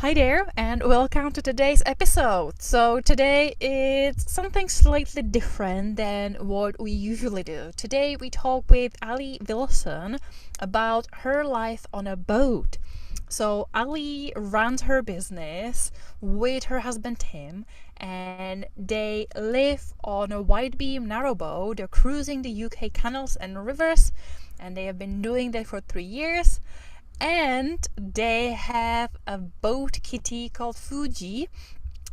Hi there, and welcome to today's episode. So, today it's something slightly different than what we usually do. Today, we talk with Ali Wilson about her life on a boat. So, Ali runs her business with her husband Tim, and they live on a wide beam narrowboat. They're cruising the UK canals and rivers, and they have been doing that for 3 years. And they have a boat kitty called Fuji,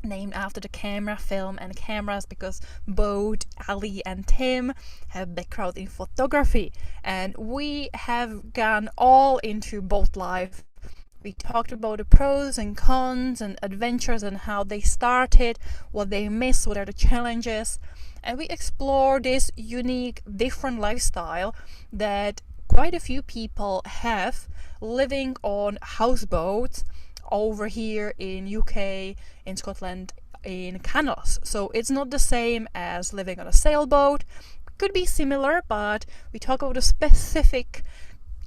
named after the camera, film, and cameras, because both Ali and Tim have background in photography. And we have gone all into boat life. We talked about the pros and cons and adventures and how they started, what they miss, what are the challenges. And we explore this unique, different lifestyle that quite a few people have, living on houseboats over here in UK, in Scotland, in Canals. So it's not the same as living on a sailboat. Could be similar, but we talk about the specific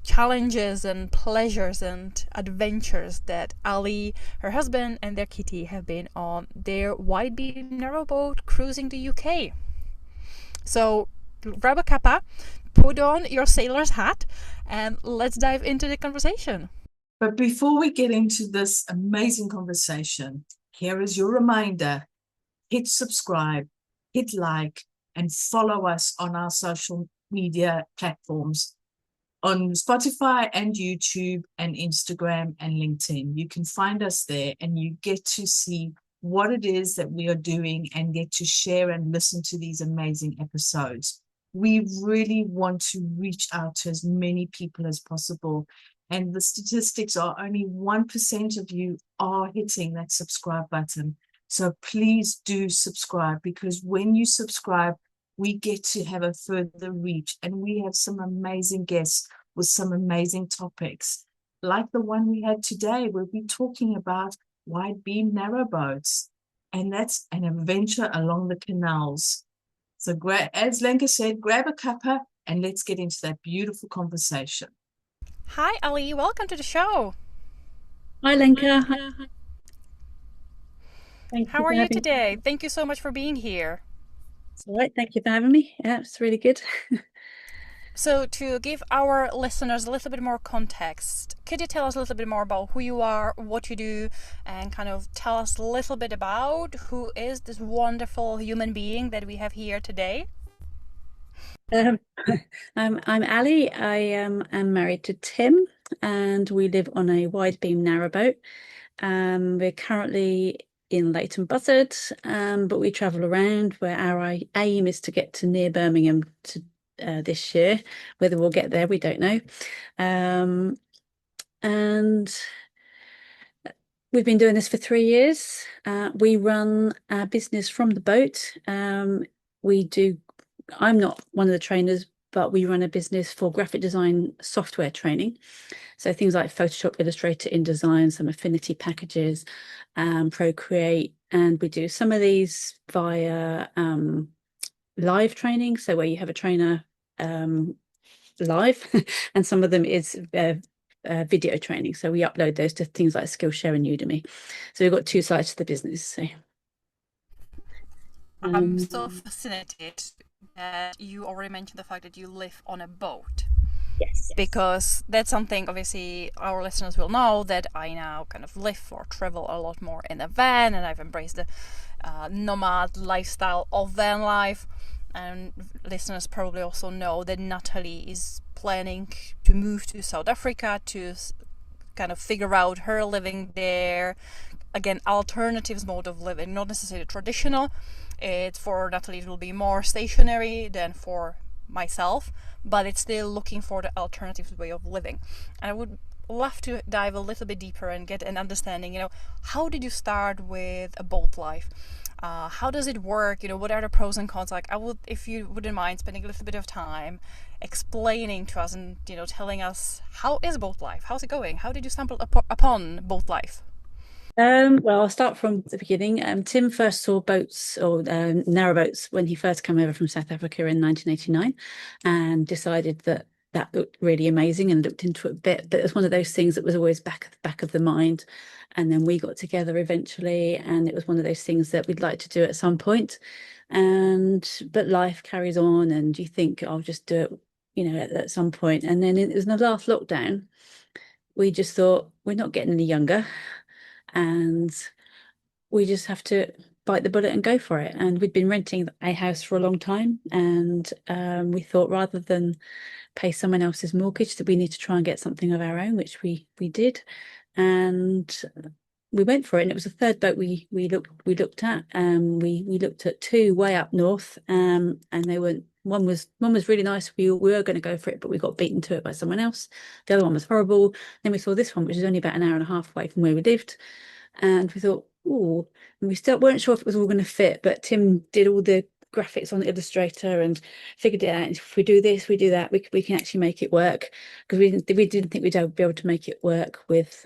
challenges and pleasures and adventures that Ali, her husband, and their kitty have been on their wide beam narrowboat cruising the UK. So grab a cuppa, put on your sailor's hat, and let's dive into the conversation. But before we get into this amazing conversation, here is your reminder: hit subscribe, hit like, and follow us on our social media platforms on Spotify and YouTube and Instagram and LinkedIn. You can find us there and you get to see what it is that we are doing and get to share and listen to these amazing episodes. We really want to reach out to as many people as possible. And the statistics are only 1% of you are hitting that subscribe button. So please do subscribe, because when you subscribe, we get to have a further reach, and we have some amazing guests with some amazing topics, like the one we had today, where we're talking about wide beam narrowboats, and that's an adventure along the canals. So as Lenka said, grab a cuppa and let's get into that beautiful conversation. Hi, Ali. Welcome to the show. Hi, Lenka. Hi. Thank How you are for you having me. today? Thank you so much for being here. It's all right. Thank you for having me. Yeah, it's really good. So, to give our listeners a little bit more context, could you tell us a little bit more about who you are, what you do, and kind of tell us a little bit about who is this wonderful human being that we have here today? Um, I'm Ali. I am married to Tim, and we live on a wide beam narrowboat. We're currently in Leighton Buzzard, but we travel around, where our aim is to get to near Birmingham this year. Whether we'll get there, we don't know. And we've been doing this for 3 years. We run our business from the boat. We do, I'm not one of the trainers, but we run a business for graphic design software training. So things like Photoshop, Illustrator, InDesign, some Affinity packages, Procreate. And we do some of these via live training. So where you have a trainer live, and some of them is video training. So we upload those to things like Skillshare and Udemy. So we've got two sides to the business. So I'm so fascinated that you already mentioned the fact that you live on a boat, yes. because that's something obviously our listeners will know, that I now kind of live or travel a lot more in a van, and I've embraced the nomad lifestyle of van life. And listeners probably also know that Natalie is planning to move to South Africa to kind of figure out her living there. Again, alternatives mode of living, not necessarily traditional. It's for Natalie, it will be more stationary than for myself, but it's still looking for the alternative way of living. And I would love to dive a little bit deeper and get an understanding, how did you start with a boat life? How does it work? What are the pros and cons? Like, I would, if you wouldn't mind spending a little bit of time explaining to us and, telling us, how is boat life? How's it going? How did you stumble upon boat life? Well, I'll start from the beginning. Tim first saw boats or narrowboats when he first came over from South Africa in 1989, and decided that that looked really amazing and looked into it a bit, but it was one of those things that was always back of the mind. And then we got together eventually, and it was one of those things that we'd like to do at some point. But life carries on, and you think I'll just do it, at some point. And then it was in the last lockdown, we just thought we're not getting any younger, and we just have to bite the bullet and go for it. And we'd been renting a house for a long time, and we thought rather than pay someone else's mortgage, that we need to try and get something of our own, which we did. And we went for it, and it was the third boat we looked at. We looked at two way up north, and they weren't. One was really nice. We were going to go for it, but we got beaten to it by someone else. The other one was horrible. Then we saw this one, which is only about an hour and a half away from where we lived, and we thought, oh, and we still weren't sure if it was all going to fit. But Tim did all the graphics on Illustrator and figured it out. If we do this, we do that, we can actually make it work, because we didn't think we'd be able to make it work with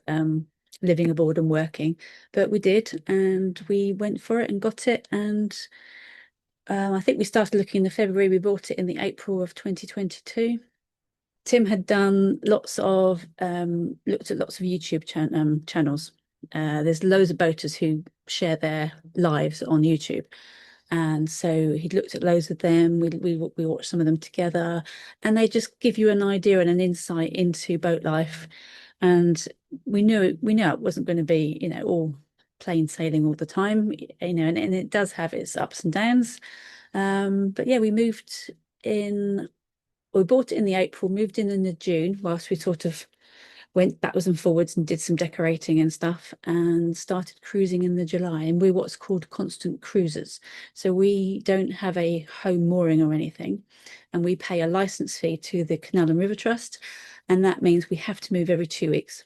living abroad and working, but we did, and we went for it and got it. And I think we started looking in the February. We bought it in the April of 2022. Tim had done looked at lots of YouTube channels. There's loads of boaters who share their lives on YouTube. And so he'd looked at loads of them. We watched some of them together, and they just give you an idea and an insight into boat life. And we knew it wasn't going to be, all plain sailing all the time, and it does have its ups and downs. But yeah, we moved in. We bought it in the April, moved in the June, whilst we sort of went backwards and forwards and did some decorating and stuff, and started cruising in the July. And we're what's called constant cruisers. So we don't have a home mooring or anything, and we pay a license fee to the Canal and River Trust, and that means we have to move every 2 weeks.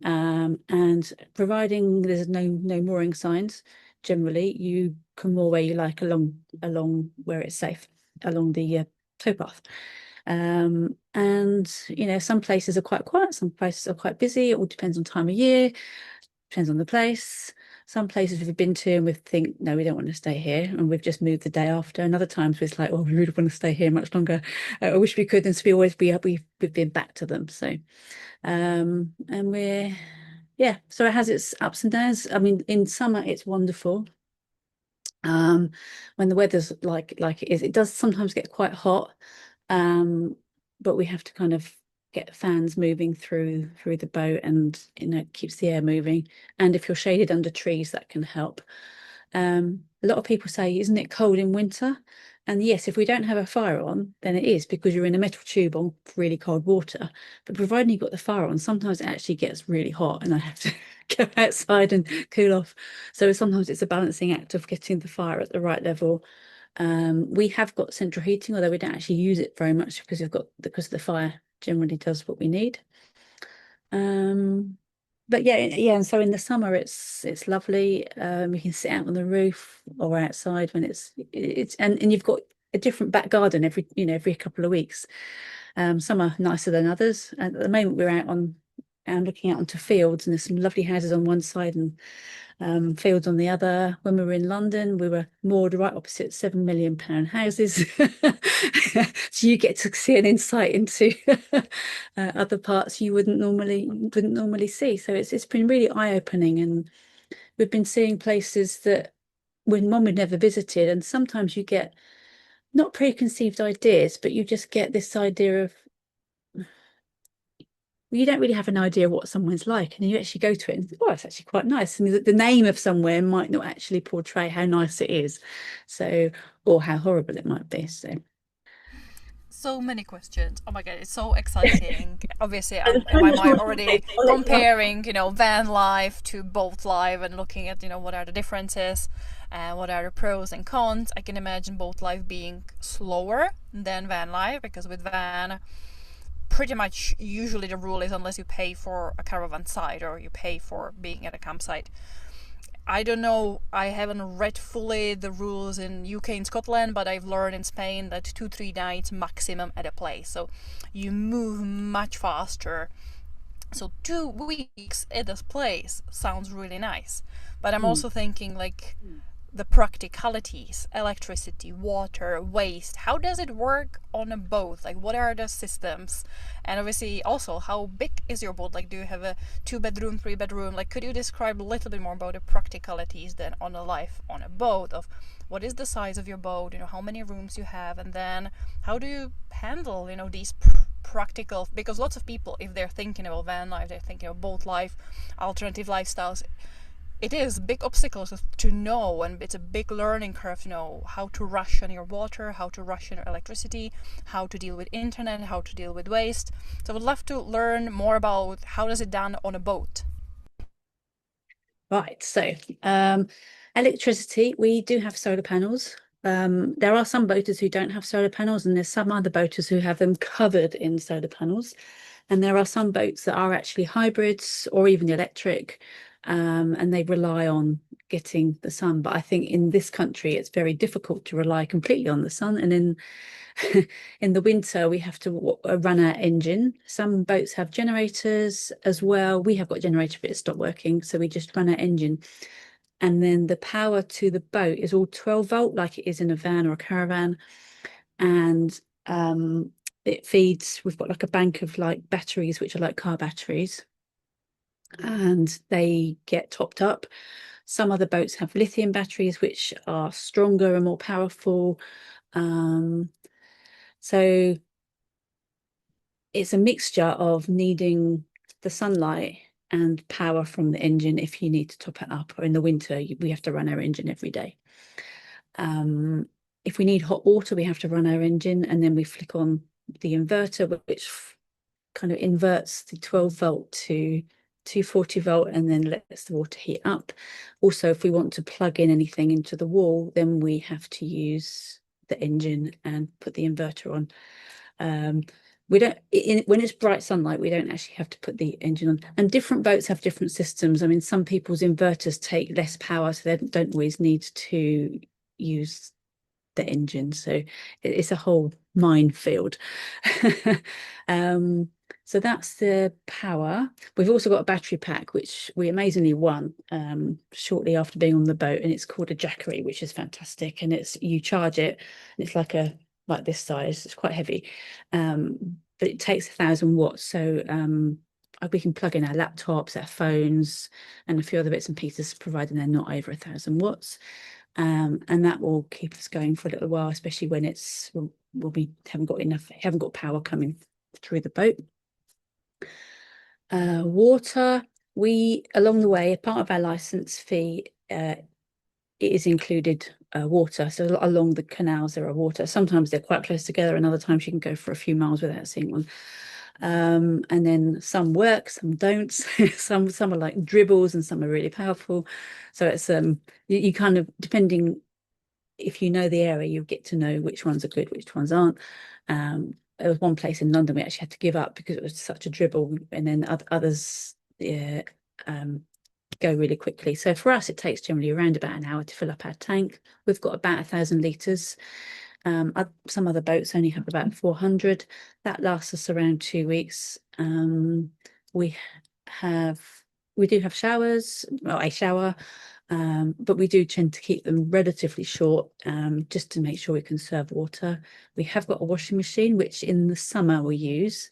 And providing there's no mooring signs, generally you can moor where you like along where it's safe, along the towpath. And some places are quite quiet, some places are quite busy. It all depends on time of year, depends on the place. Some places we've been to and we think, no, we don't want to stay here, and we've just moved the day after. And other times it's like, oh, we really want to stay here much longer. I wish we could. And so we've been back to them. So and so it has its ups and downs. I mean, in summer it's wonderful. When the weather's like it is, it does sometimes get quite hot. But we have to kind of get fans moving through the boat, and it keeps the air moving. And if you're shaded under trees, that can help. A lot of people say, isn't it cold in winter? And yes, if we don't have a fire on, then it is, because you're in a metal tube on really cold water. But providing you've got the fire on, sometimes it actually gets really hot and I have to go outside and cool off. So sometimes it's a balancing act of getting the fire at the right level. We have got central heating, although we don't actually use it very much because the fire generally does what we need. But yeah, and so in the summer it's lovely. You can sit out on the roof or outside when it's and you've got a different back garden every couple of weeks. Some are nicer than others. And at the moment we're out looking out onto fields, and there's some lovely houses on one side and fields on the other. When we were in London, we were moored right opposite £7 million houses. So you get to see an insight into other parts you wouldn't normally see. So it's been really eye-opening, and we've been seeing places that when Mum had never visited, and sometimes you get not preconceived ideas, but you just get this idea of, you don't really have an idea of what someone's like, and you actually go to it and think, oh, it's actually quite nice. And the name of somewhere might not actually portray how nice it is, or how horrible it might be. So many questions. Oh my god, it's so exciting. Obviously, I'm in my mind already comparing, van life to boat life and looking at, what are the differences and what are the pros and cons. I can imagine boat life being slower than van life, because with van, pretty much usually the rule is, unless you pay for a caravan site or you pay for being at a campsite. I don't know, I haven't read fully the rules in UK and Scotland, but I've learned in Spain that 2-3 nights maximum at a place. So you move much faster. So 2 weeks at this place sounds really nice. But I'm also thinking, like, the practicalities, electricity, water, waste. How does it work on a boat? Like, what are the systems? And obviously, also, how big is your boat? Like, do you have a 2 bedroom, 3 bedroom? Like, could you describe a little bit more about the practicalities then on a life on a boat? Of what is the size of your boat? You know, how many rooms you have, and then how do you handle, you know, these practical? Because lots of people, if they're thinking about van life, they're thinking of boat life, alternative lifestyles, it is big obstacles to know, and it's a big learning curve to know how to ration your water, how to ration your electricity, how to deal with internet, how to deal with waste. So I would love to learn more about how does it done on a boat. Right, so electricity, we do have solar panels. There are some boaters who don't have solar panels, and there's some other boaters who have them covered in solar panels. And there are some boats that are actually hybrids or even electric, and they rely on getting the sun. But I think in this country, it's very difficult to rely completely on the sun. And in in the winter, we have to run our engine. Some boats have generators as well. We have got a generator, but it stopped working, so we just run our engine. And then the power to the boat is all 12 volt, like it is in a van or a caravan. And it feeds, we've got like a bank of like batteries, which are like car batteries, and they get topped up. Some other boats have lithium batteries, which are stronger and more powerful. So it's a mixture of needing the sunlight and power from the engine if you need to top it up. Or in the winter, we have to run our engine every day. If we need hot water, we have to run our engine, and then we flick on the inverter, which kind of inverts the 12 volt to 240 volt and then lets the water heat up. Also, if we want to plug in anything into the wall, then we have to use the engine and put the inverter on. We don't, when it's bright sunlight, we don't actually have to put the engine on. And different boats have different systems. I mean, some people's inverters take less power, so they don't always need to use the engine. So it's a whole minefield. So that's the power. We've also got a battery pack, which we amazingly won shortly after being on the boat, and it's called a Jackery, which is fantastic. And it's, you charge it, and it's like this size. It's quite heavy, but it takes 1,000 watts. So we can plug in our laptops, our phones, and a few other bits and pieces, providing they're not over 1,000 watts. And that will keep us going for a little while, especially when we haven't got power coming through the boat. Water, we along the way, part of our license fee, it is included water. So along the canals there are water. Sometimes they're quite close together, and other times you can go for a few miles without seeing one. And then some work, some don't. some are like dribbles, and some are really powerful. So it's you kind of, depending, if you know the area, you get to know which ones are good, which ones aren't. There was one place in London we actually had to give up because it was such a dribble, and then others go really quickly. So for us, it takes generally around about an hour to fill up our tank. We've got about 1,000 litres. Some other boats only have about 400. That lasts us around 2 weeks. We do have showers, well, a shower, but we do tend to keep them relatively short, just to make sure we can serve water. We have got a washing machine, which in the summer we use,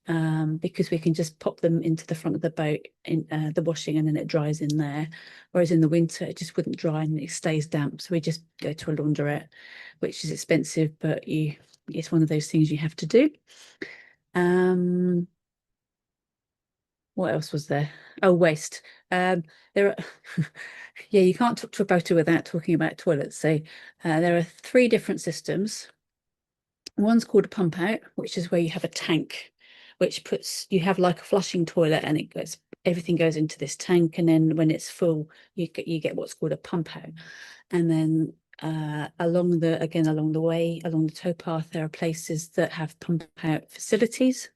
because we can just pop them into the front of the boat in the washing, and then it dries in there. Whereas in the winter, it just wouldn't dry and it stays damp. So we just go to a laundrette, which is expensive, but it's one of those things you have to do. What else was there? Oh, waste. There are yeah, you can't talk to a boater without talking about toilets. So there are 3 different systems. One's called a pump out, which is where you have a tank, which you have like a flushing toilet, and everything goes into this tank, and then when it's full, you get what's called a pump out. And then along the way, along the towpath, there are places that have pump out facilities,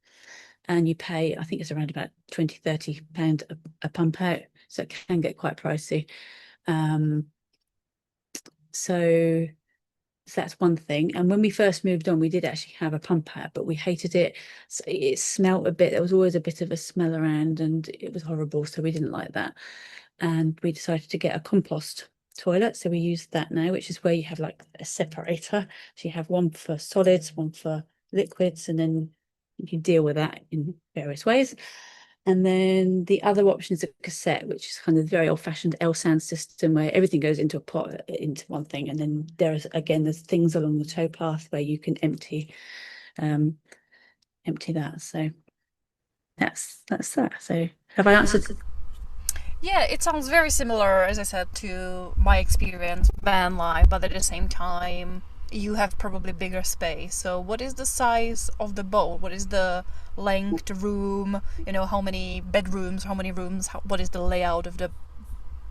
and you pay, I think it's around about 20-30 pound a pump out, so it can get quite pricey. So that's one thing. And when we first moved on, we did actually have a pump out, but we hated it. So it smelt a bit. There was always a bit of a smell around, and it was horrible. So we didn't like that. And we decided to get a compost. toilet, so we use that now, which is where you have like a separator. So you have one for solids, one for liquids, and then you can deal with that in various ways. And then the other option is a cassette, which is kind of very old-fashioned L-sound system where everything goes into a pot, into one thing, and then there's things along the towpath where you can empty that. So that's that. So have I answered? Yeah, it sounds very similar, as I said, to my experience van life, but at the same time, you have probably bigger space. So, what is the size of the boat? What is the length, room? You know, how many bedrooms? How many rooms? What is the layout of the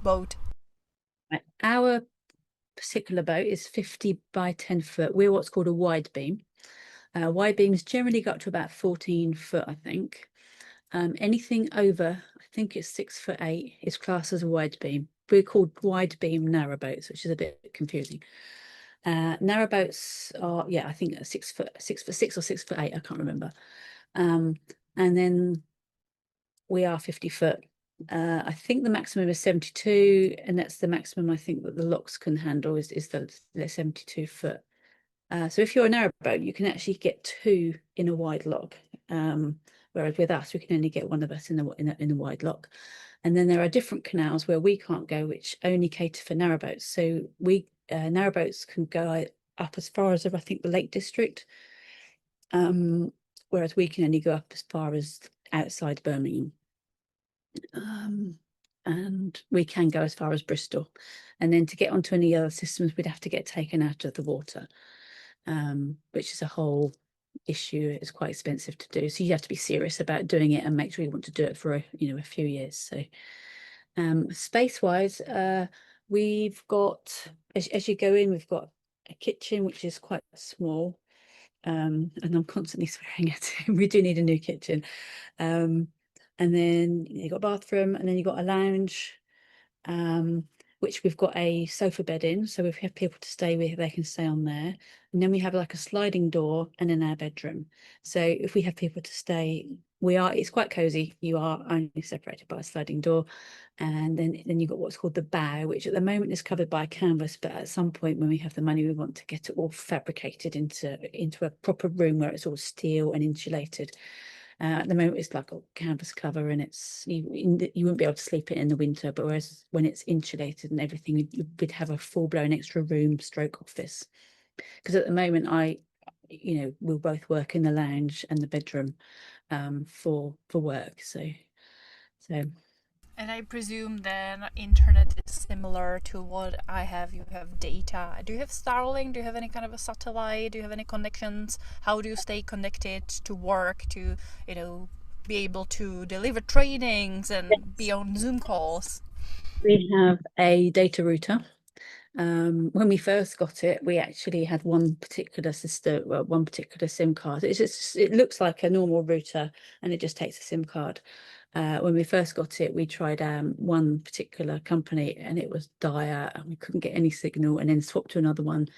boat? Our particular boat is 50 by 10 foot. We're what's called a wide beam. Wide beams generally go up to about 14 foot, I think. Anything over, I think it's 6'8", is classed as a wide beam. We're called wide beam narrowboats, which is a bit confusing. Narrowboats are, I think 6'6" or 6'8", I can't remember. And then we are 50 foot. I think the maximum is 72, and that's the maximum I think that the locks can handle is the 72 foot. So if you're a narrowboat, you can actually get two in a wide lock. Whereas with us, we can only get one of us in a wide lock. And then there are different canals where we can't go, which only cater for narrowboats. So narrowboats can go up as far as I think the Lake District, whereas we can only go up as far as outside Birmingham. And we can go as far as Bristol. And then to get onto any other systems, we'd have to get taken out of the water, which is a whole issue. It's quite expensive to do. So you have to be serious about doing it and make sure you want to do it for a few years. So space-wise, we've got, as you go in, we've got a kitchen, which is quite small. And I'm constantly swearing at it. We do need a new kitchen. And then you've got a bathroom, and then you've got a lounge, which we've got a sofa bed in. So if we have people to stay with, they can stay on there. And then we have like a sliding door and then our bedroom. So if we have people to stay, it's quite cozy. You are only separated by a sliding door. And then you've got what's called the bow, which at the moment is covered by canvas. But at some point when we have the money, we want to get it all fabricated into a proper room where it's all steel and insulated. At the moment, it's like a canvas cover, and you wouldn't be able to sleep it in the winter. But whereas when it's insulated and everything, we'd have a full-blown extra room stroke office. Because at the moment, we'll both work in the lounge and the bedroom for work. So. And I presume then internet is similar to what I have. You have data. Do you have Starlink? Do you have any kind of a satellite? Do you have any connections? How do you stay connected to work, to, be able to deliver trainings and be on Zoom calls? We have a data router. When we first got it, we actually had one particular SIM card. It looks like a normal router, and it just takes a SIM card. When we first got it, we tried one particular company, and it was dire, and we couldn't get any signal, and then swapped to another one,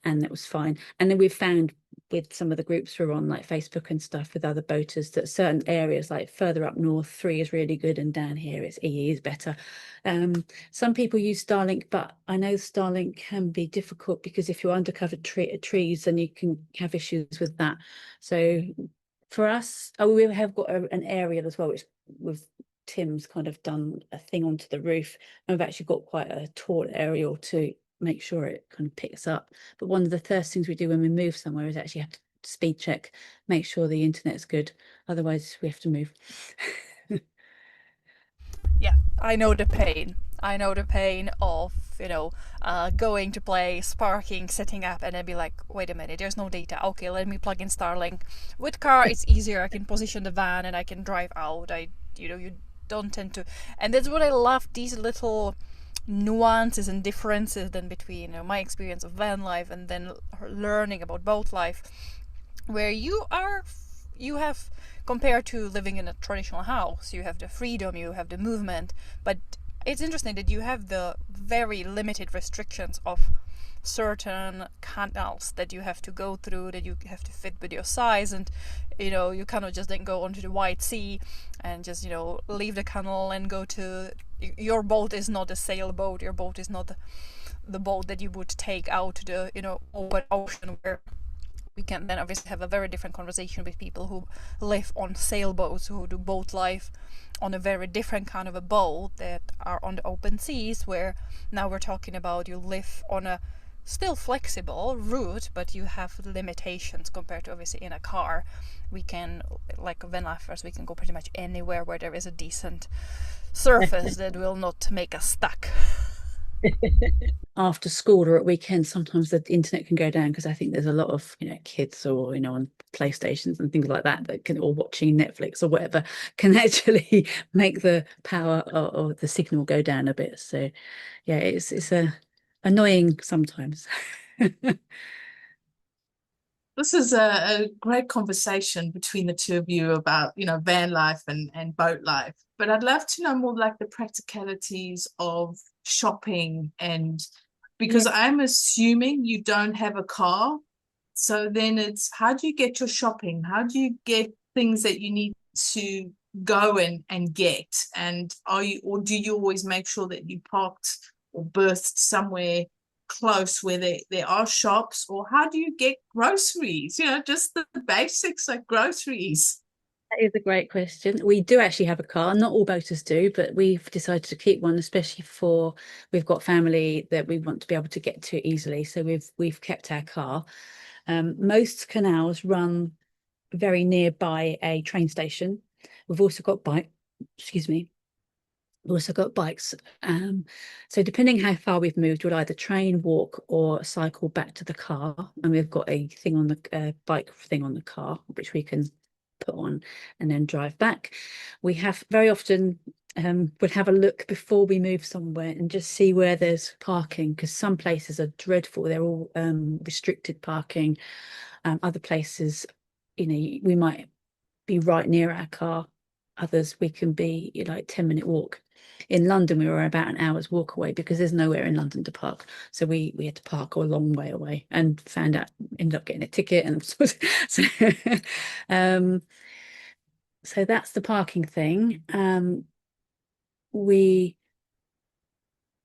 and it was fine. And then we've found with some of the groups we're on, like Facebook and stuff, with other boaters, that certain areas, like further up north, 3 is really good, and down here it's EE is better. Some people use Starlink, but I know Starlink can be difficult because if you're under covered trees, then you can have issues with that. So for us, we have got an aerial as well, which with Tim's kind of done a thing onto the roof, and we've actually got quite a tall aerial to make sure it kind of picks up. But one of the first things we do when we move somewhere is actually have to speed check, make sure the internet's good. Otherwise, we have to move. Yeah, I know the pain. I know the pain of, going to place, parking, setting up, and then be like, wait a minute, there's no data. Okay, let me plug in Starlink. With car, it's easier. I can position the van and I can drive out. You don't tend to. And that's what I love, these little nuances and differences then between my experience of van life and then learning about boat life, where you have, compared to living in a traditional house, you have the freedom, you have the movement, but it's interesting that you have the very limited restrictions of certain canals that you have to go through, that you have to fit with your size, and you cannot just then go onto the wide sea and just leave the canal and go to your boat. Is not a sailboat. Your boat is not the boat that you would take out to the open ocean, where we can then obviously have a very different conversation with people who live on sailboats, who do boat life on a very different kind of a boat that are on the open seas, where now we're talking about you live on a still flexible route, but you have limitations compared to obviously in a car. We can, like van lifers, we can go pretty much anywhere where there is a decent surface that will not make us stuck. After school or at weekends, sometimes the internet can go down, because I think there's a lot of kids or on PlayStations and things like that can, or watching Netflix or whatever, can actually make the power or the signal go down a bit. So yeah, it's annoying sometimes. This is a great conversation between the two of you about, van life and boat life. But I'd love to know more like the practicalities of shopping, and because I'm assuming you don't have a car. So then it's, how do you get your shopping? How do you get things that you need to go and get? And do you always make sure that you parked or berthed somewhere close where there are shops? Or how do you get groceries? Just the basics like groceries. That is a great question. We do actually have a car. Not all boaters do, but we've decided to keep one, especially for we've got family that we want to be able to get to easily. So we've kept our car. Most canals run very nearby a train station. We've also got excuse me. We've also got bikes. So depending how far we've moved, we'll either train, walk, or cycle back to the car. And we've got a thing on the bike thing on the car, which we can put on and then drive back. We have very often we'll have a look before we move somewhere and just see where there's parking, because some places are dreadful. They're all restricted parking. Other places, we might be right near our car. Others we can be like 10-minute walk. In London, we were about an hour's walk away because there's nowhere in London to park. So we had to park a long way away, and ended up getting a ticket. And so, so that's the parking thing. We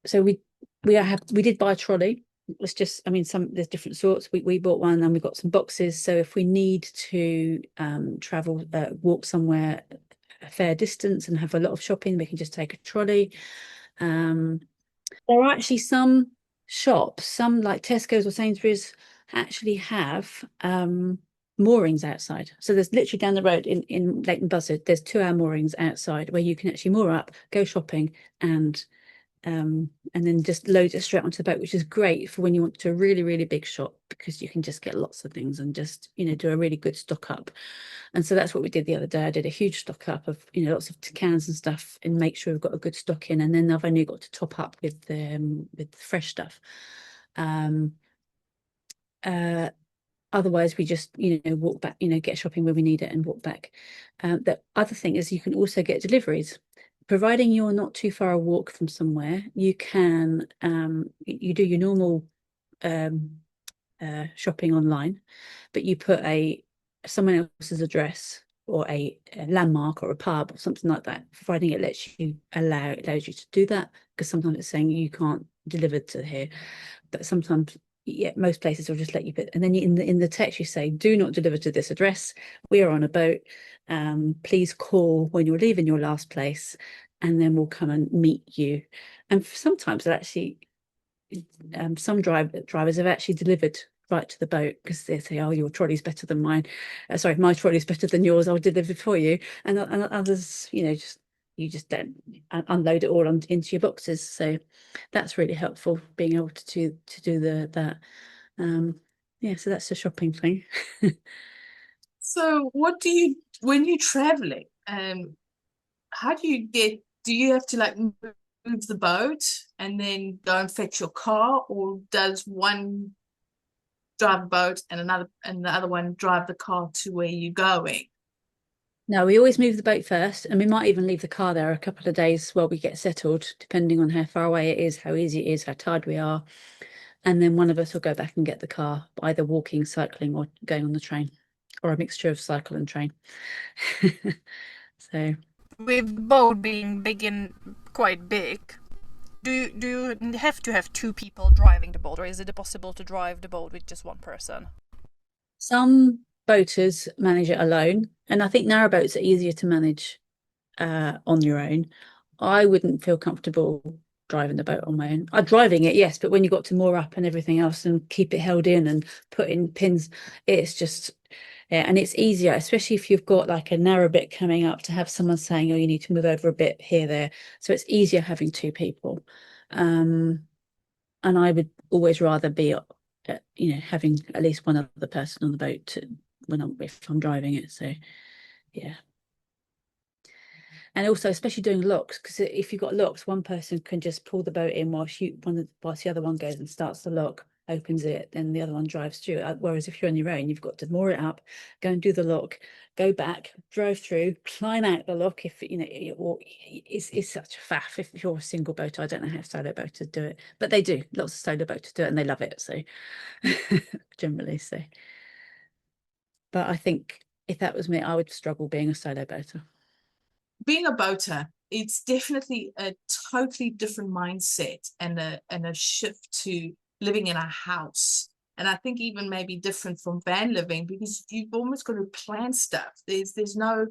did buy a trolley. It's just, there's different sorts. We bought one, and we've got some boxes. So if we need to travel, walk somewhere a fair distance and have a lot of shopping, we can just take a trolley. There are actually some shops, some like Tesco's or Sainsbury's, actually have moorings outside. So there's literally down the road in Leighton Buzzard, there's 2-hour moorings outside where you can actually moor up, go shopping, and then just load it straight onto the boat, which is great for when you want to a really, really big shop, because you can just get lots of things and just do a really good stock up. And so that's what we did the other day. I did a huge stock up of lots of cans and stuff, and make sure we've got a good stock in. And then I've only got to top up with the fresh stuff. Otherwise we just walk back, get shopping where we need it and walk back. The other thing is you can also get deliveries, providing you're not too far a walk from somewhere. You can you do your normal shopping online, but you put someone else's address or a landmark or a pub or something like that, providing it allows you to do that, because sometimes it's saying you can't deliver to here, but sometimes most places will just let you put, and then in the text you say, do not deliver to this address, we are on a boat, please call when you're leaving your last place, and then we'll come and meet you. And sometimes it actually some drivers have actually delivered right to the boat, because they say, oh, your trolley's better than mine, sorry, my trolley's better than yours, I'll deliver for you. And others, you just don't unload it all into your boxes. So that's really helpful, being able to do that. So that's the shopping thing. So what do you, when you're traveling, how do you have to like move the boat and then go and fetch your car, or does one drive a boat and the other one drive the car to where you're going? No, we always move the boat first, and we might even leave the car there a couple of days while we get settled, depending on how far away it is, how easy it is, how tired we are. and then one of us will go back and get the car, either walking, cycling, or going on the train, or a mixture of cycle and train. So With the boat being big and quite big, do you have to have two people driving the boat, or is it possible to drive the boat with just one person? some boaters manage it alone, and I think narrowboats are easier to manage on your own. I wouldn't feel comfortable driving the boat on my own. Driving it, yes, but when you got to moor up and everything else and keep it held in and put in pins, it's just, yeah, and it's easier, especially if you've got like a narrow bit coming up, to have someone saying, oh, you need to move over a bit here, there. So it's easier having two people. And I would always rather be, having at least one other person on the boat if I'm driving it. So yeah. And also, especially doing locks, because if you've got locks, one person can just pull the boat in whilst the other one goes and starts the lock, opens it, then the other one drives through. Whereas if you're on your own, you've got to moor it up, go and do the lock, go back, drive through, climb out the lock. If or it's such a faff. If you're a single boater, I don't know how solo boaters do it, but they do. Lots of solo boaters do it, and they love it. So generally, so. But I think if that was me, I would struggle being a solo boater. Being a boater, it's definitely a totally different mindset and a shift to living in a house. And I think even maybe different from van living, because you've almost got to plan stuff. There's no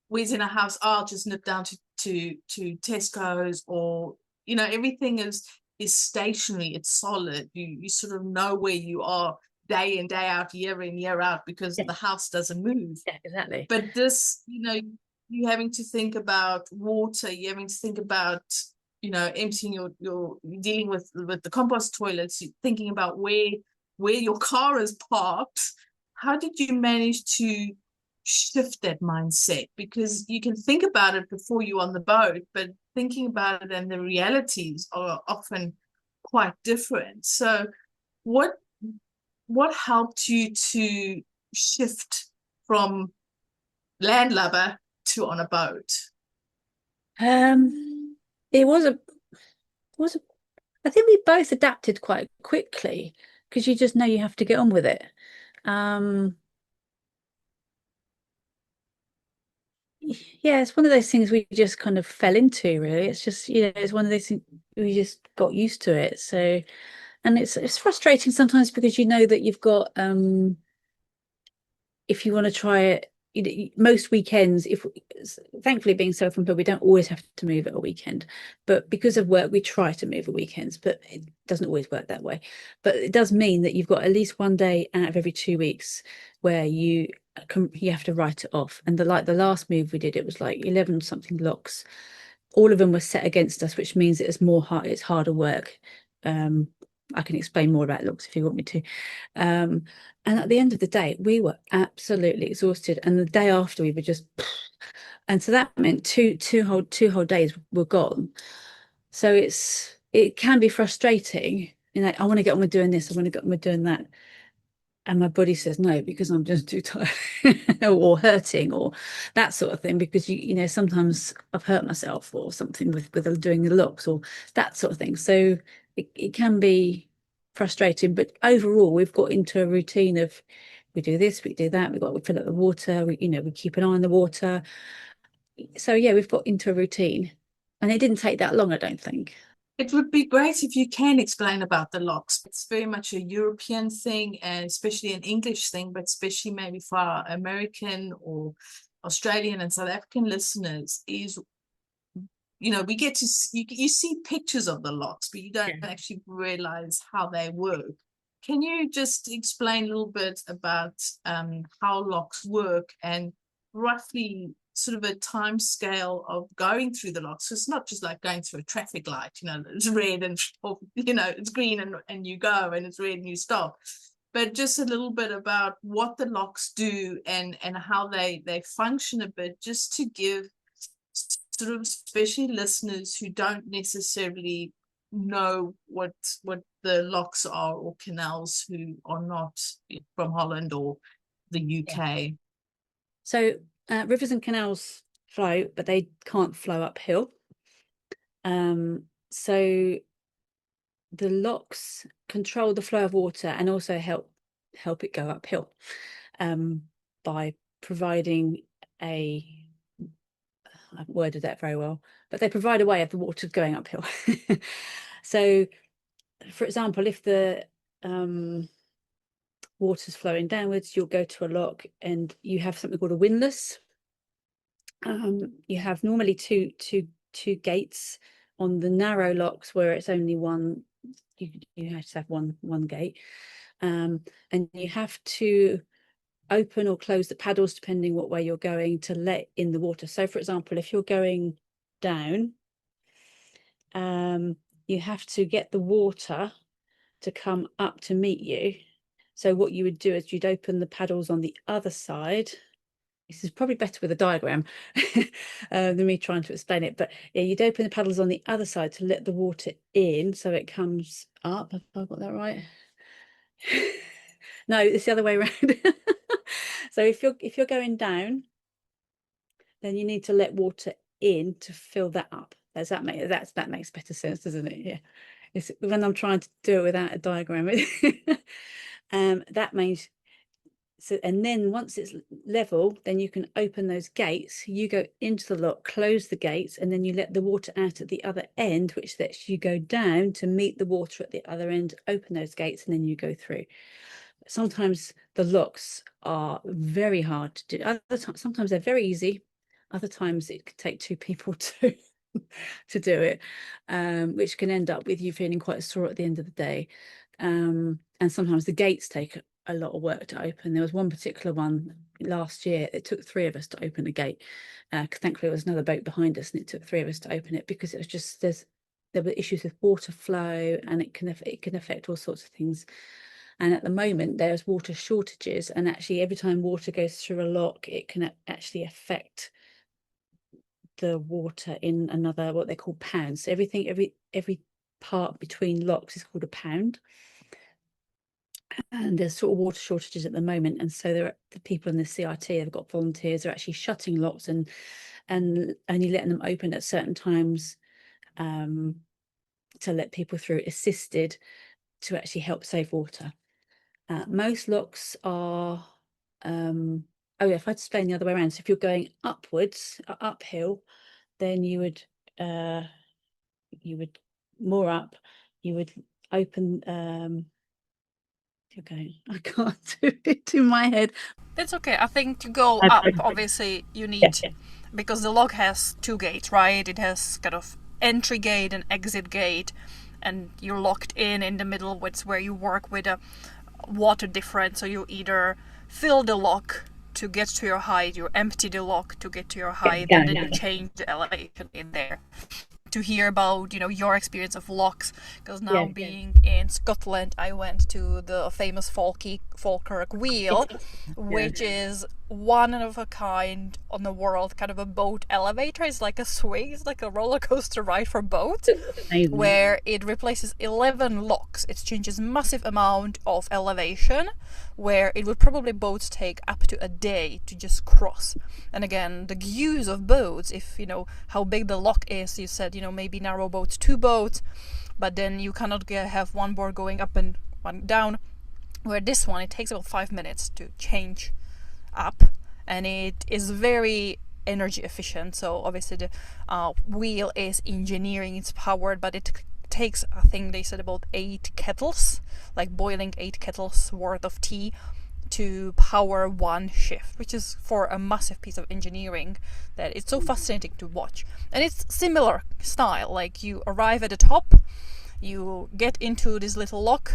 whereas in a house, I'll just nip down to Tesco's, or everything is stationary, it's solid. You sort of know where you are day in, day out, year in, year out, because the house doesn't move. Yeah, exactly. But this, you're having to think about water, you're having to think about, emptying you're dealing with the compost toilets, you're thinking about where your car is parked. How did you manage to shift that mindset? Because you can think about it before you're on the boat, but thinking about it and the realities are often quite different. So what helped you to shift from landlubber to on a boat? It was a I think we both adapted quite quickly, because you just know you have to get on with it. Yeah, it's one of those things we just kind of fell into, really. It's just, it's one of those things we just got used to it. So, and it's frustrating sometimes, because you know that you've got if you want to try it, most weekends, if thankfully being self-employed, we don't always have to move at a weekend, but because of work we try to move at weekends, but it doesn't always work that way. But it does mean that you've got at least one day out of every 2 weeks where you have to write it off. And the last move we did, it was like 11 something locks. All of them were set against us, which means it's harder work. I can explain more about locks if you want me to. And at the end of the day, we were absolutely exhausted. And the day after, we were just, and so that meant two whole days were gone. So it can be frustrating. I want to get on with doing this. I want to get on with doing that. And my body says no, because I'm just too tired or hurting or that sort of thing, because sometimes I've hurt myself or something with doing the locks or that sort of thing. So it can be frustrating, but overall we've got into a routine of, we do this, we do that, we fill up the water, we keep an eye on the water. So yeah, we've got into a routine, and it didn't take that long, I don't think. It would be great if you can explain about the locks. It's very much a European thing, and especially an English thing, but especially maybe for our American or Australian and South African listeners, is we get to you see pictures of the locks, but you don't actually realize how they work. Can you just explain a little bit about how locks work, and roughly sort of a time scale of going through the locks? So it's not just like going through a traffic light, it's red and it's green and you go, and it's red and you stop. But just a little bit about what the locks do and how they function a bit, just to give sort of especially listeners who don't necessarily know what the locks are, or canals, who are not from Holland or the UK. Yeah. So rivers and canals flow, but they can't flow uphill. So the locks control the flow of water and also help it go uphill by providing a, I've worded that very well, but they provide a way of the water going uphill. So, for example, if the water's flowing downwards, you'll go to a lock and you have something called a windlass. You have normally two gates. On the narrow locks where it's only one, you have to have one gate, and you have to open or close the paddles depending what way you're going to let in the water. So, for example, if you're going down, you have to get the water to come up to meet you. So what you would do is you'd open the paddles on the other side. This is probably better with a diagram than me trying to explain it. But yeah, you'd open the paddles on the other side to let the water in so it comes up. Have I got that right? No, it's the other way around. So if you're going down, then you need to let water in to fill that up. That makes better sense, doesn't it? Yeah. It's when I'm trying to do it without a diagram. That means so, and then once it's level, then you can open those gates. You go into the lock, close the gates, and then you let the water out at the other end, which lets you go down to meet the water at the other end, open those gates, and then you go through. Sometimes the locks are very hard to do. Sometimes they're very easy. Other times it could take two people to do it, which can end up with you feeling quite sore at the end of the day. And sometimes the gates take a lot of work to open. There was one particular one last year. It took 3 of us to open a gate. Thankfully, there was another boat behind us, and it took 3 of us to open it because it was just there were issues with water flow, and it can affect all sorts of things. And at the moment, there's water shortages, and actually, every time water goes through a lock, it can actually affect the water in another, what they call pounds. So every part between locks is called a pound. And there's sort of water shortages at the moment, and so there are the people in the CRT have got volunteers. They're actually shutting locks and only letting them open at certain times to let people through, assisted, to actually help save water. Most locks are oh yeah, if I'd explain the other way around, so if you're going upwards, uphill, then you would more up, you would open okay, I can't do it in my head. That's okay. I think to go up, obviously, you need, because the lock has 2 gates, right? It has kind of entry gate and exit gate, and you're locked in the middle, which is where you work with a water difference. So you either fill the lock to get to your height, you empty the lock to get to your height, and then you change the elevation in there. To hear about your experience of locks, because now being in Scotland, I went to the famous Falkirk wheel, which is one of a kind on the world, kind of a boat elevator. It's like a swing, it's like a roller coaster ride for boats, where it replaces 11 locks. It changes massive amount of elevation, where it would probably boats take up to a day to just cross. And again, the use of boats, if how big the lock is, you said maybe narrow boats, 2 boats, but then you cannot have one board going up and one down, where this one, it takes about 5 minutes to change up, and it is very energy efficient. So obviously the wheel is engineering, it's powered, but it takes, I think they said, about 8 kettles, like boiling 8 kettles worth of tea to power one shift, which is for a massive piece of engineering that it's so fascinating to watch. And it's similar style, like you arrive at the top, you get into this little lock,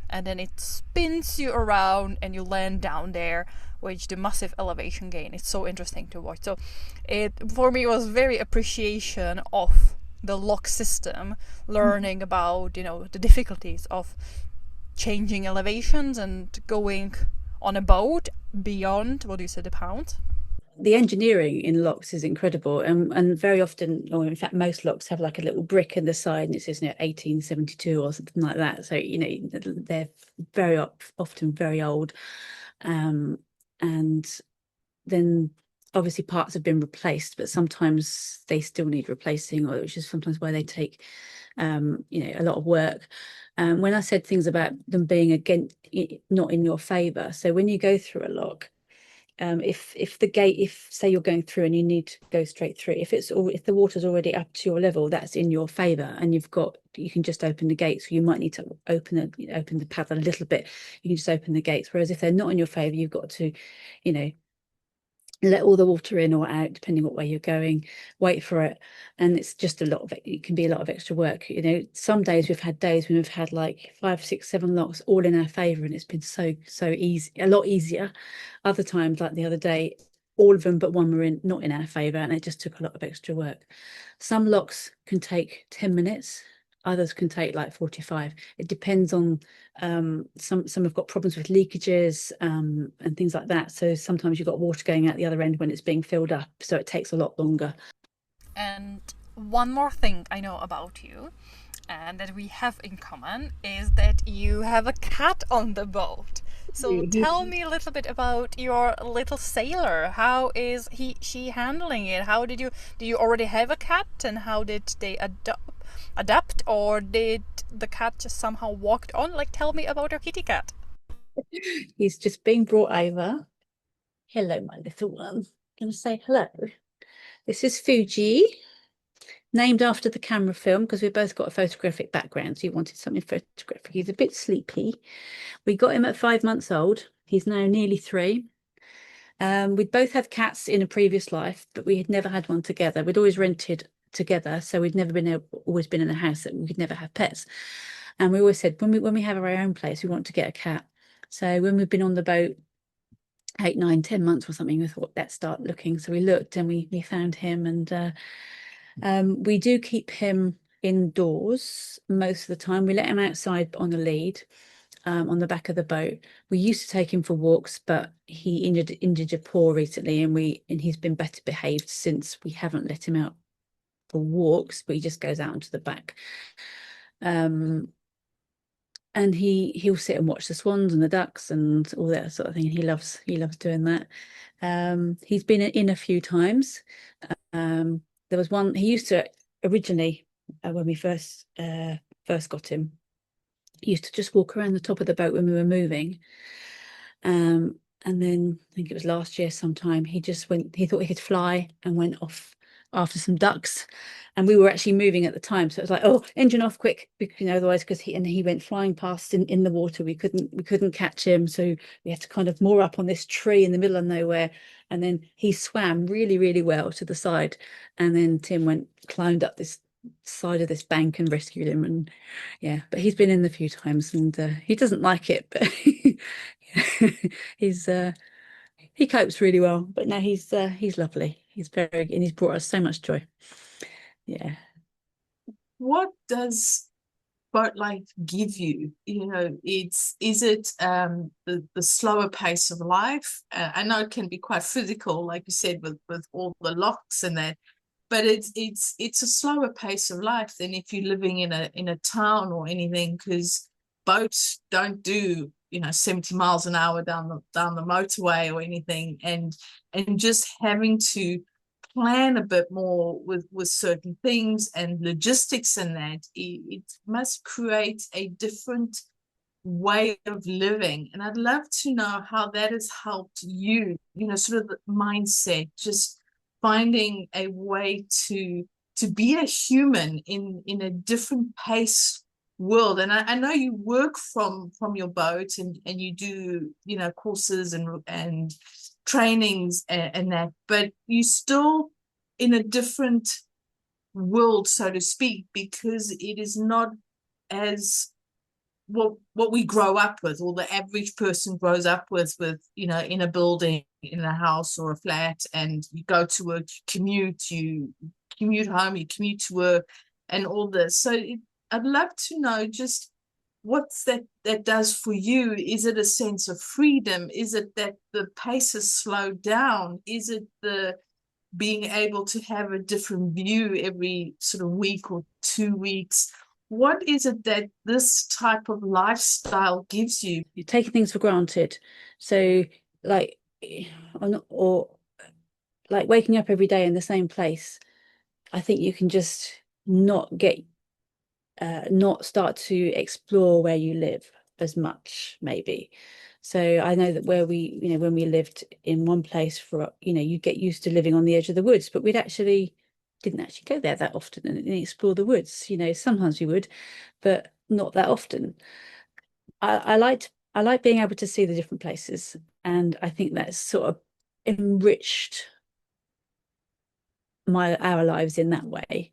and then it spins you around and you land down there, which the massive elevation gain. It's so interesting to watch. So it, for me, was very appreciation of the lock system, learning about the difficulties of changing elevations and going on a boat beyond, what do you say, the pound? The engineering in locks is incredible, and very often, or in fact most locks have like a little brick in the side and it says 1872 or something like that. So they're very often very old, and then obviously parts have been replaced, but sometimes they still need replacing, or which is sometimes where they take a lot of work. When I said things about them being against, not in your favor, so when you go through a lock, if the gate, if say you're going through and you need to go straight through, if the water's already up to your level, that's in your favor, and you can just open the gates. So you might need to open the paddle a little bit. You can just open the gates. Whereas if they're not in your favor, you've got to, let all the water in or out, depending what way you're going, wait for it. And it's just it can be a lot of extra work. Some days we've had days when we've had like 5, 6, 7 locks all in our favor, and it's been so easy, a lot easier. Other times, like the other day, all of them but one were not in our favor, and it just took a lot of extra work. Some locks can take 10 minutes, others can take like 45. It depends on some have got problems with leakages and things like that. So sometimes you've got water going out the other end when it's being filled up, so it takes a lot longer. And one more thing I know about you and that we have in common is that you have a cat on the boat. So tell me a little bit about your little sailor. How is she handling it? Do you already have a cat, and how did they adapt, or did the cat just somehow walked on? Like, tell me about your kitty cat. He's just being brought over. Hello, my little one. I'm gonna say hello. This is Fuji, named after the camera film, because we've both got a photographic background, so he wanted something photographic. He's a bit sleepy. We got him at 5 months old. He's now nearly 3. We'd both had cats in a previous life, but we had never had one together. We'd always rented together, so we'd never always been in a house that we could never have pets. And we always said when we have our own place, we want to get a cat. So when we've been on the boat 8, 9, 10 months or something, we thought, let's start looking. So we looked and we found him, and we do keep him indoors most of the time. We let him outside on a lead on the back of the boat. We used to take him for walks, but he injured a paw recently, and he's been better behaved since. We haven't let him out for walks, but he just goes out onto the back. And he'll sit and watch the swans and the ducks and all that sort of thing. He loves doing that. He's been in a few times. There was one he used to originally, when we first got him, he used to just walk around the top of the boat when we were moving. And then I think it was last year sometime, he thought he could fly and went off after some ducks, and we were actually moving at the time, so it was like, oh, engine off quick, because otherwise, because he went flying past in the water. We couldn't catch him, so we had to kind of moor up on this tree in the middle of nowhere, and then he swam really, really well to the side, and then Tim climbed up this side of this bank and rescued him. And yeah, but he's been in a few times, and he doesn't like it, but he copes really well. But no, he's lovely. He's and he's brought us so much joy. Yeah. What does boat life give you? Is it the slower pace of life? I know it can be quite physical, like you said, with all the locks and that, but it's a slower pace of life than if you're living in a town or anything, because boats don't do 70 miles an hour down the motorway or anything, and just having to plan a bit more with certain things and logistics, and that it must create a different way of living. And I'd love to know how that has helped you, sort of the mindset, just finding a way to be a human in a different pace world. And I know you work from your boat, and you do courses and trainings and that, but you still in a different world, so to speak, because it is not as what we grow up with, or the average person grows up with in a building, in a house or a flat, and you go to work, you commute home, you commute to work, and all this. So I'd love to know just what's that does for you. Is it a sense of freedom? Is it that the pace is slowed down? Is it the being able to have a different view every sort of week or 2 weeks? What is it that this type of lifestyle gives you? You're taking things for granted. So like like waking up every day in the same place, I think you can just not start to explore where you live as much, maybe. So I know that where we, when we lived in one place for, you get used to living on the edge of the woods, but didn't actually go there that often and explore the woods. Sometimes we would, but not that often. I like being able to see the different places, and I think that's sort of enriched our lives in that way.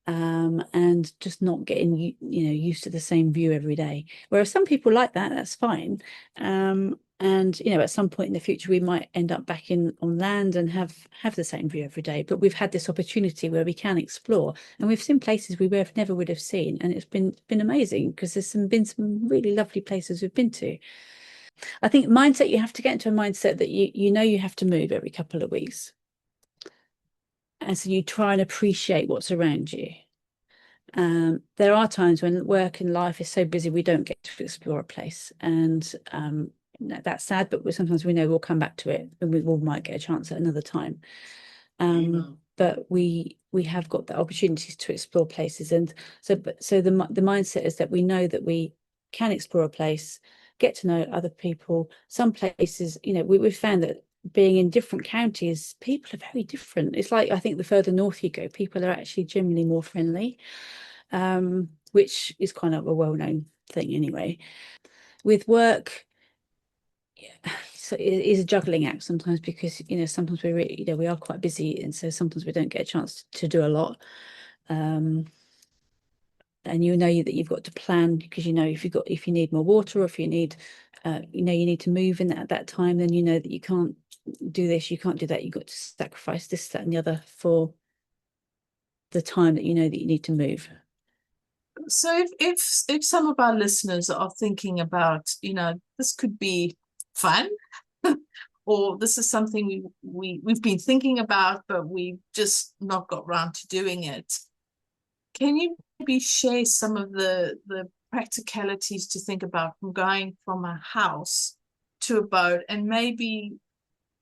And just not getting used to the same view every day. Whereas some people like that, that's fine. And at some point in the future, we might end up back on land and have the same view every day. But we've had this opportunity where we can explore, and we've seen places we never would have seen, and it's been amazing, because there's been some really lovely places we've been to. I think mindset, you have to get into a mindset that you have to move every couple of weeks. And so you try and appreciate what's around you. There are times when work and life is so busy we don't get to explore a place, and that's sad, but sometimes we know we'll come back to it, and we might get a chance at another time. But we have got the opportunities to explore places, and so the mindset is that we know that we can explore a place, get to know other people. Some places, we've found that being in different counties, people are very different. It's like, I think the further north you go, people are actually generally more friendly, which is kind of a well-known thing anyway. With work, so it is a juggling act sometimes, because sometimes we really, we are quite busy, and so sometimes we don't get a chance to do a lot. And that you've got to plan, because if you need more water, or if you need you need to move in at that time, then that you can't do this, you can't do that, you've got to sacrifice this, that and the other for the time that you need to move. So if some of our listeners are thinking about, this could be fun, or this is something we've been thinking about, but we've just not got around to doing it, can you maybe share some of the practicalities to think about from going from a house to a boat, and maybe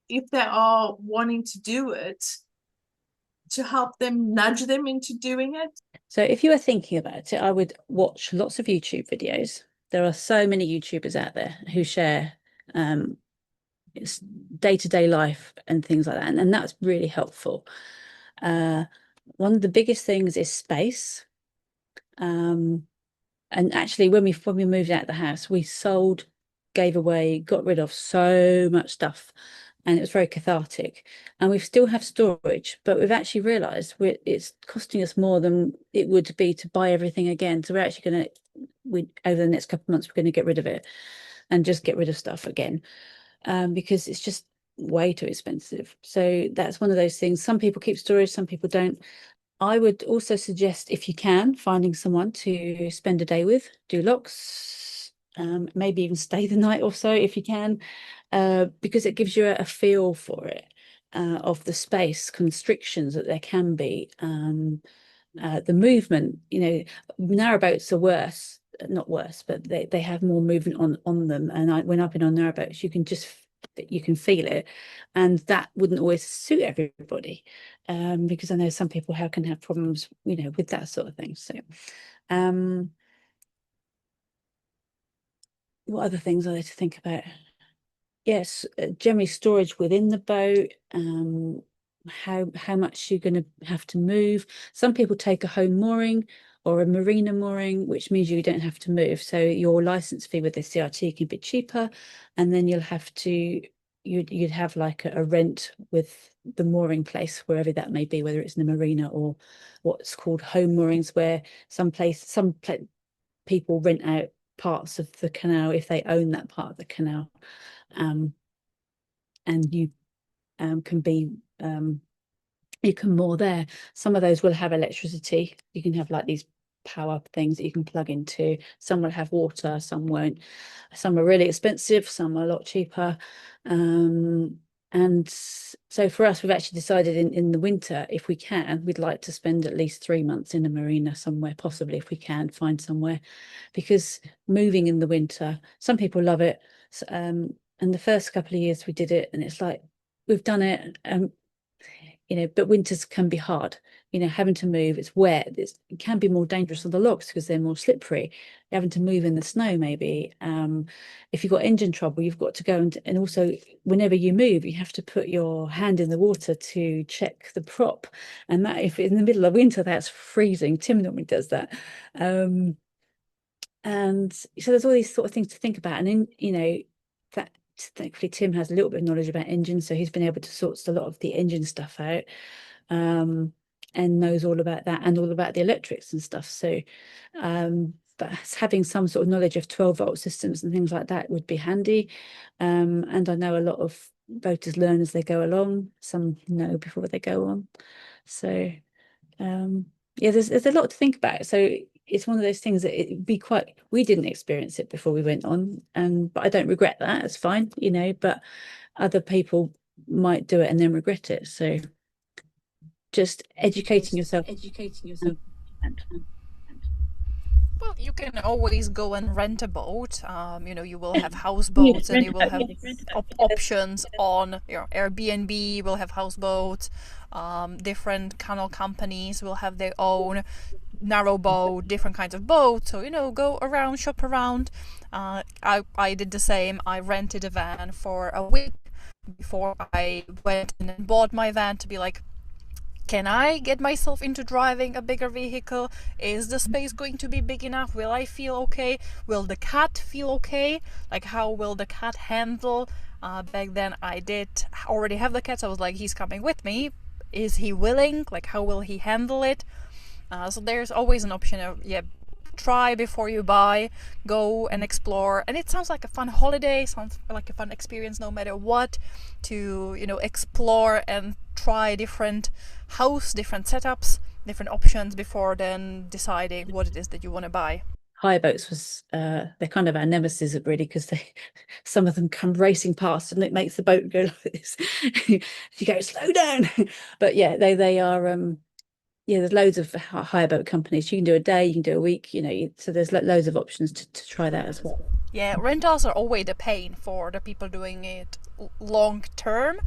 if they are wanting to do it, to help them, nudge them into doing it? So if you were thinking about it, I would watch lots of YouTube videos. There are so many YouTubers out there who share day-to-day life and things like that, and that's really helpful. One of the biggest things is space. And actually, when we moved out of the house, we sold, gave away, got rid of so much stuff, and it was very cathartic. And we still have storage, but we've actually realized it's costing us more than it would be to buy everything again. So we're actually going to, over the next couple of months, we're going to get rid of it and just get rid of stuff again, because it's just way too expensive. So that's one of those things. Some people keep storage, some people don't. I would also suggest, if you can, finding someone to spend a day with, do locks, maybe even stay the night or so if you can, because it gives you a feel for it, of the space constrictions that there can be, the movement. Narrowboats are worse, not worse, but they have more movement on them. And when I've been on narrowboats, you can feel it, and that wouldn't always suit everybody, because I know some people can have problems with that sort of thing. So what other things are there to think about? Yes, generally storage within the boat, how much you're going to have to move. Some people take a home mooring or a marina mooring, which means you don't have to move, so your license fee with the CRT can be cheaper, and then you'd have like a rent with the mooring place, wherever that may be, whether it's in a marina or what's called home moorings, where some people rent out parts of the canal if they own that part of the canal, and you can moor there. Some of those will have electricity. You can have like these power things that you can plug into. Some will have water, some won't. Some are really expensive, some are a lot cheaper. And so for us, we've actually decided in the winter, if we can, we'd like to spend at least 3 months in a marina somewhere, possibly if we can find somewhere, because moving in the winter, some people love it. And the first couple of years we did it, and it's like, we've done it. but winters can be hard, having to move, it's wet, it can be more dangerous on the logs because they're more slippery, having to move in the snow maybe. If you've got engine trouble, you've got to go and also whenever you move, you have to put your hand in the water to check the prop. And that, if in the middle of winter, that's freezing. Tim normally does that. And so there's all these sort of things to think about. And then, that thankfully Tim has a little bit of knowledge about engines, so he's been able to sort a lot of the engine stuff out, and knows all about that and all about the electrics and stuff. So but having some sort of knowledge of 12-volt systems and things like that would be handy. And I know a lot of boaters learn as they go along, some know before they go on. So yeah, there's a lot to think about. So it's one of those things that it'd be we didn't experience it before we went on, but I don't regret that. It's fine, but other people might do it and then regret it. So just educating yourself. Well, you can always go and rent a boat. You will have houseboats, and you will have options on Airbnb. You will have houseboats. Different canal companies will have their own narrowboat, different kinds of boats. So go around, shop around. I did the same. I rented a van for a week before I went and bought my van to be like, can I get myself into driving a bigger vehicle? Is the space going to be big enough? Will I feel okay? Will the cat feel okay? Like, how will the cat handle? Back then I did already have the cat, so I was like, he's coming with me. Is he willing? Like, how will he handle it? So there's always an option of, try before you buy, go and explore. And it sounds like a fun holiday, sounds like a fun experience no matter what, to explore and try different different setups, different options before then deciding what it is that you want to buy. Hire boats was they're kind of our nemesis really, because some of them come racing past and it makes the boat go like this. You go, slow down. But yeah, they are there's loads of hire boat companies. You can do a day, you can do a week, so there's loads of options to try that as well. Yeah, rentals are always a pain for the people doing it long term.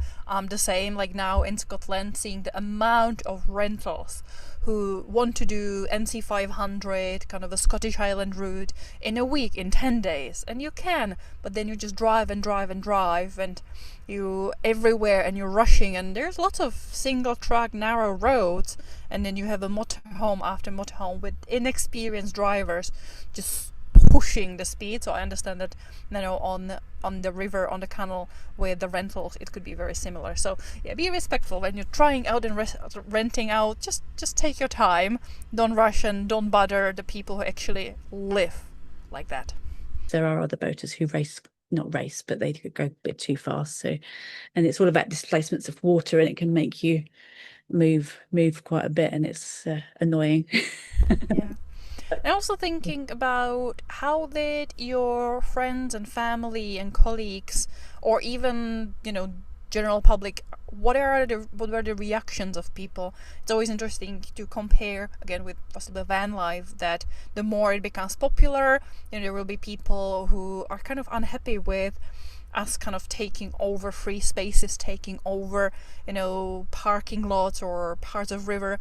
The same, like now in Scotland, seeing the amount of rentals who want to do NC500, kind of a Scottish Highland route, in a week, in 10 days. And you can, but then you just drive and drive and drive, and you everywhere, and you're rushing, and there's lots of single track narrow roads, and then you have a motorhome after motorhome with inexperienced drivers just pushing the speed. So I understand that on the river, on the canal with the rentals, it could be very similar. So yeah, be respectful when you're trying out and renting out. Just take your time, don't rush, and don't bother the people who actually live like that. There are other boaters who not race, but they could go a bit too fast. So, and it's all about displacements of water, and it can make you move quite a bit, and it's annoying. Yeah. And also thinking about, how did your friends and family and colleagues, or even general public, what were the reactions of people? It's always interesting to compare again with possible van life, that the more it becomes popular, there will be people who are kind of unhappy with us kind of taking over free spaces, taking over parking lots or parts of river.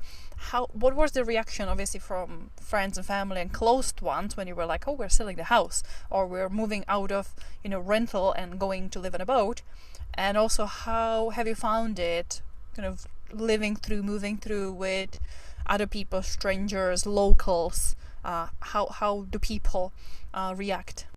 What was the reaction, obviously, from friends and family and close ones when you were like, oh, we're selling the house, or we're moving out of rental and going to live in a boat? And also, how have you found it kind of moving through with other people, strangers, locals? How do people react?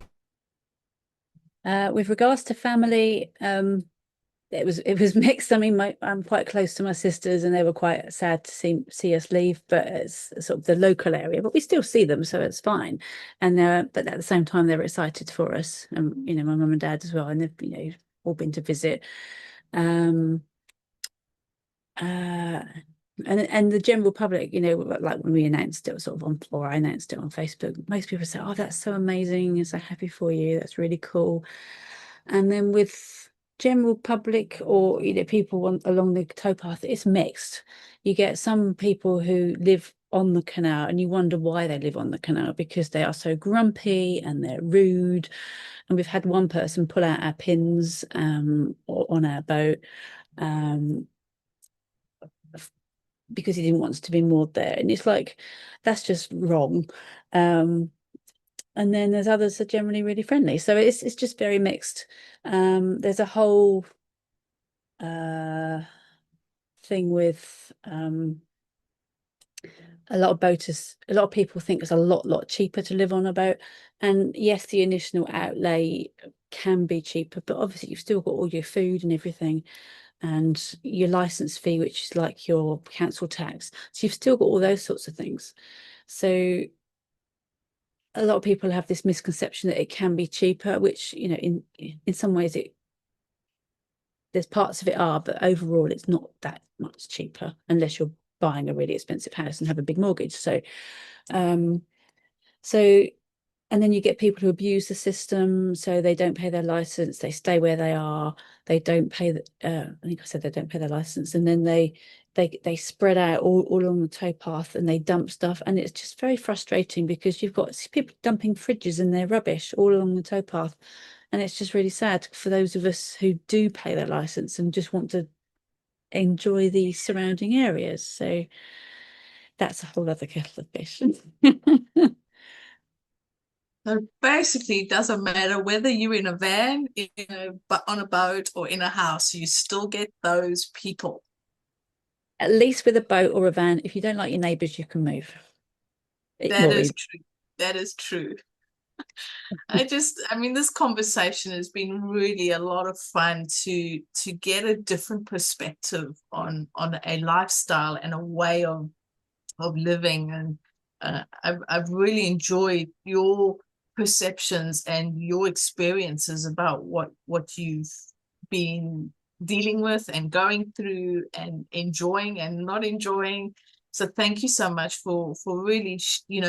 With regards to family, it was mixed. I mean, I'm quite close to my sisters, and they were quite sad to see us leave. But it's sort of the local area, but we still see them, so it's fine. And but at the same time, they were excited for us, and my mum and dad as well, and they've all been to visit. And the general public, like when we announced it or I announced it on Facebook, most people say, oh, that's so amazing, I'm so happy for you, that's really cool. And then with general public, or people along the towpath, it's mixed. You get some people who live on the canal, and you wonder why they live on the canal, because they are so grumpy and they're rude. And we've had one person pull out our pins on our boat. because he didn't want us to be moored there. And it's like, that's just wrong. And then there's others that are generally really friendly. So it's just very mixed. There's a whole thing with a lot of people think it's a lot cheaper to live on a boat. And yes, the initial outlay can be cheaper, but obviously you've still got all your food and everything, and your license fee, which is like your council tax. So you've still got all those sorts of things. So a lot of people have this misconception that it can be cheaper, which, you know, in some ways there's parts of it are, but overall it's not that much cheaper unless you're buying a really expensive house and have a big mortgage. So and then you get people who abuse the system, so they don't pay their license, they stay where they are, they don't pay I think I said they don't pay their license, and then they spread out all along the towpath and they dump stuff, and it's just very frustrating because you've got people dumping fridges and their rubbish all along the towpath, and it's just really sad for those of us who do pay their license and just want to enjoy the surrounding areas. So that's a whole other kettle of fish. So basically, it doesn't matter whether you're in a van, on a boat, or in a house, you still get those people. At least with a boat or a van, if you don't like your neighbours, you can move. That Ignore is it. true. That is true. I mean, this conversation has been really a lot of fun to get a different perspective on a lifestyle and a way of living. And I've really enjoyed your perceptions and your experiences about what you've been dealing with and going through and enjoying and not enjoying. So thank you so much for really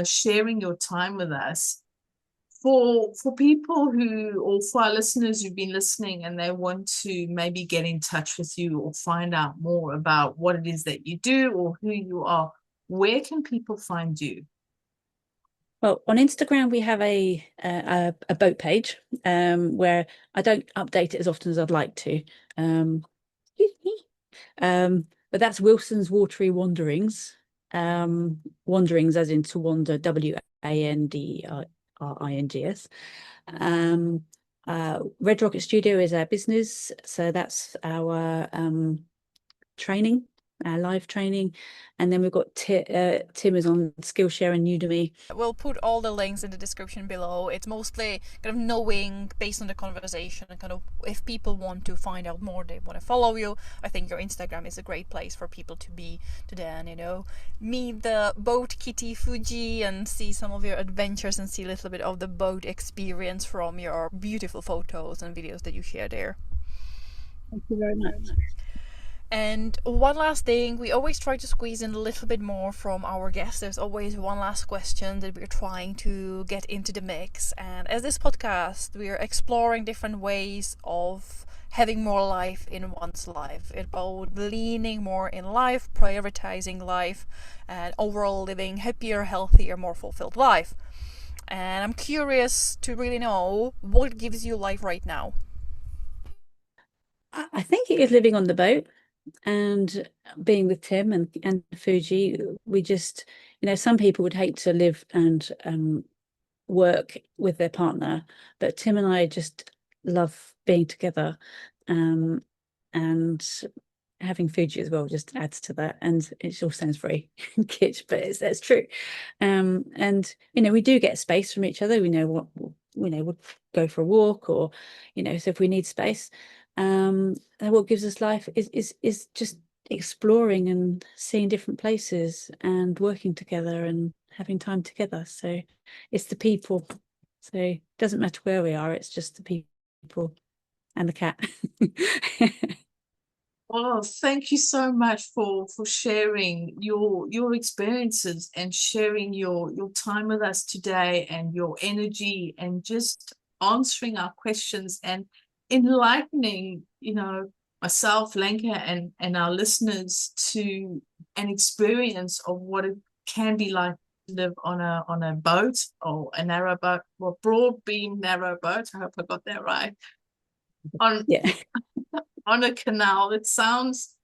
sharing your time with us. For people who, or for our listeners who've been listening and they want to maybe get in touch with you or find out more about what it is that you do or who you are, where can people find you? Well, on Instagram we have a boat page where I don't update it as often as I'd like to. Excuse me. But that's Wilson's Watery Wanderings. Wanderings as in to wander, WANDRINGS. Red Rocket Studio is our business, so that's our training, our live training, and then we've got Tim is on Skillshare and Udemy. We'll put all the links in the description below. It's mostly kind of knowing based on the conversation and kind of if people want to find out more, they want to follow you. I think your Instagram is a great place for people to be, to then, meet the boat kitty Fuji and see some of your adventures and see a little bit of the boat experience from your beautiful photos and videos that you share there. Thank you very much. And one last thing, we always try to squeeze in a little bit more from our guests. There's always one last question that we're trying to get into the mix. And as this podcast, we are exploring different ways of having more life in one's life, about leaning more in life, prioritizing life, and overall living happier, healthier, more fulfilled life. And I'm curious to really know what gives you life right now. I think it is living on the boat and being with Tim and Fuji. We just, some people would hate to live and work with their partner, but Tim and I just love being together, and having Fuji as well just adds to that. And it all sounds very kitsch, but that's true. And we do get space from each other. We know what we'll go for a walk, or so if we need space. And what gives us life is just exploring and seeing different places and working together and having time together. So it's the people. So it doesn't matter where we are, it's just the people and the cat. Well, thank you so much for sharing your experiences and sharing your time with us today and your energy and just answering our questions and enlightening, myself, Lenka, and our listeners to an experience of what it can be like to live on a boat or a narrow boat, or broad beam narrow boat. I hope I got that right. On a canal. It sounds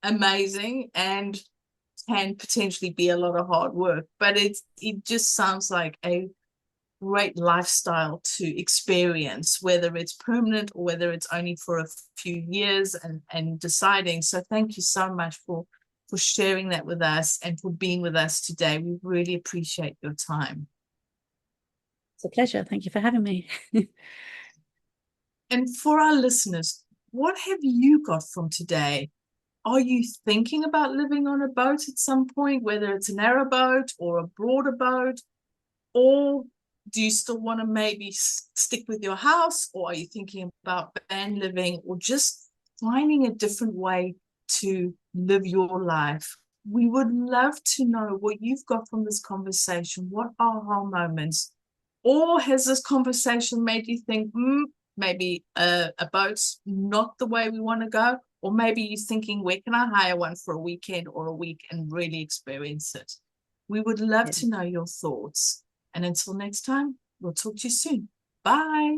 amazing, and can potentially be a lot of hard work, but it just sounds like a great lifestyle to experience, whether it's permanent or whether it's only for a few years and deciding. So thank you so much for sharing that with us and for being with us today. We really appreciate your time. It's a pleasure. Thank you for having me. And for our listeners, what have you got from today? Are you thinking about living on a boat at some point, whether it's a narrowboat or a broader boat? Or do you still want to maybe stick with your house? Or are you thinking about van living or just finding a different way to live your life? We would love to know what you've got from this conversation. What aha moments? Or has this conversation made you think, maybe a boat's not the way we want to go? Or maybe you're thinking, where can I hire one for a weekend or a week and really experience it? We would love to know your thoughts. And until next time, we'll talk to you soon. Bye.